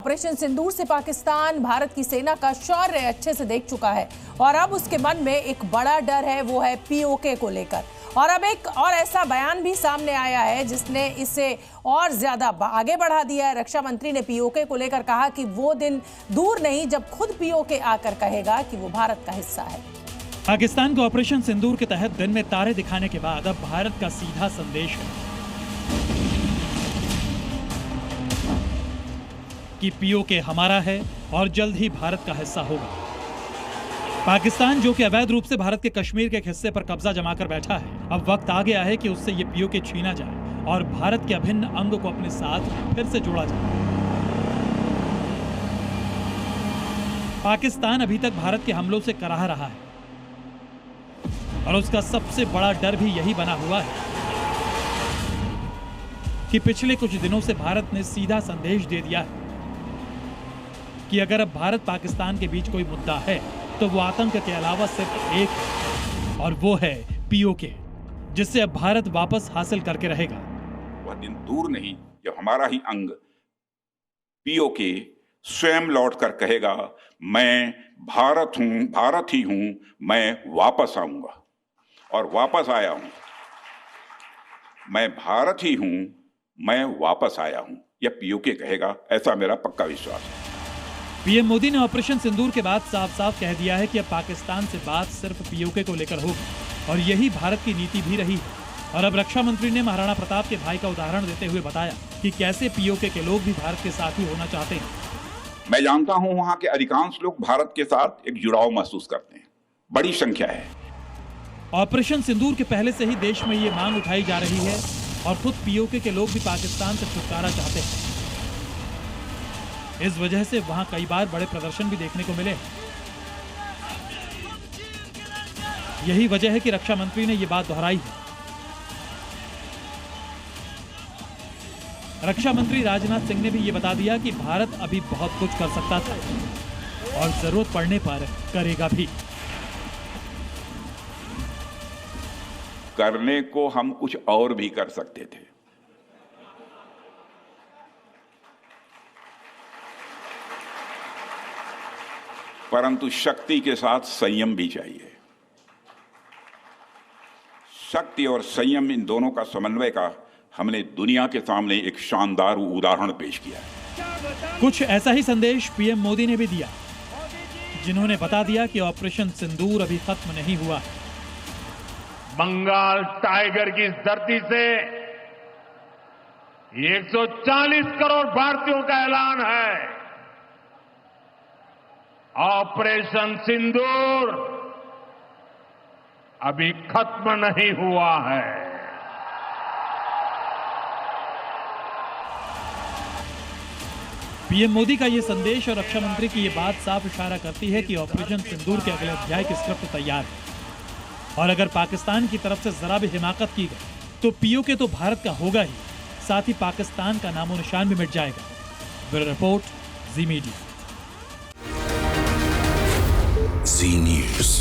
Operation सिंदूर से पाकिस्तान भारत की सेना का शौर्य अच्छे से देख चुका है और अब उसके मन में एक बड़ा डर है, वो है पीओके को लेकर। और अब एक और ऐसा बयान भी सामने आया है जिसने इसे और ज्यादा आगे बढ़ा दिया है। रक्षा मंत्री ने पीओके को लेकर कहा कि वो दिन दूर नहीं जब खुद पीओके आकर कहेगा कि वो भारत का हिस्सा है। पाकिस्तान को ऑपरेशन सिंदूर के तहत दिन में तारे दिखाने के बाद अब भारत का सीधा संदेश है कि पीओके हमारा है और जल्द ही भारत का हिस्सा होगा। पाकिस्तान जो कि अवैध रूप से भारत के कश्मीर के एक हिस्से पर कब्जा जमाकर बैठा है, अब वक्त आ गया है कि उससे ये पीओके छीना जाए और भारत के अभिन्न अंग को अपने साथ फिर से जोड़ा जाए। पाकिस्तान अभी तक भारत के हमलों से कराह रहा है और उसका सबसे बड़ा डर भी यही बना हुआ है कि पिछले कुछ दिनों से भारत ने सीधा संदेश दे दिया है कि अगर अब भारत पाकिस्तान के बीच कोई मुद्दा है तो वो आतंक के अलावा सिर्फ एक है और वो है पीओके, जिससे अब भारत वापस हासिल करके रहेगा। वह दिन दूर नहीं जब हमारा ही अंग पीओके स्वयं लौटकर कहेगा, मैं भारत हूं, भारत ही हूं, मैं वापस आऊंगा और वापस आया हूं। मैं भारत ही हूं, मैं वापस आया हूं, यह पीओके कहेगा, ऐसा मेरा पक्का विश्वास है। पीएम मोदी ने ऑपरेशन सिंदूर के बाद साफ साफ कह दिया है कि अब पाकिस्तान से बात सिर्फ पीओके को लेकर होगी और यही भारत की नीति भी रही है। और अब रक्षा मंत्री ने महाराणा प्रताप के भाई का उदाहरण देते हुए बताया कि कैसे पीओके के लोग भी भारत के साथ ही होना चाहते हैं। मैं जानता हूं वहां के अधिकांश लोग भारत के साथ एक जुड़ाव महसूस करते हैं, बड़ी संख्या है। ऑपरेशन सिंदूर के पहले से ही देश में ये मांग उठाई जा रही है और खुद पीओके के लोग भी पाकिस्तान से छुटकारा चाहते हैं। इस वजह से वहां कई बार बड़े प्रदर्शन भी देखने को मिले। यही वजह है कि रक्षा मंत्री ने यह बात दोहराई है। रक्षा मंत्री राजनाथ सिंह ने भी ये बता दिया कि भारत अभी बहुत कुछ कर सकता था और जरूरत पड़ने पर करेगा भी। करने को हम कुछ और भी कर सकते थे, परंतु शक्ति के साथ संयम भी चाहिए। शक्ति और संयम, इन दोनों का समन्वय का हमने दुनिया के सामने एक शानदार उदाहरण पेश किया है। कुछ ऐसा ही संदेश पीएम मोदी ने भी दिया, जिन्होंने बता दिया कि ऑपरेशन सिंदूर अभी खत्म नहीं हुआ है। बंगाल टाइगर की इस धरती से 140 करोड़ भारतीयों का ऐलान है। ऑपरेशन सिंदूर अभी खत्म नहीं हुआ है। पीएम मोदी का ये संदेश और रक्षा मंत्री की ये बात साफ इशारा करती है कि ऑपरेशन सिंदूर के अगले अध्याय की स्क्रिप्ट तैयार है और अगर पाकिस्तान की तरफ से जरा भी हिमाकत की गई तो पीओके तो भारत का होगा ही, साथ ही पाकिस्तान का नामो निशान भी मिट जाएगा। ब्यूरो रिपोर्ट, जी मीडिया। जी न्यूज़।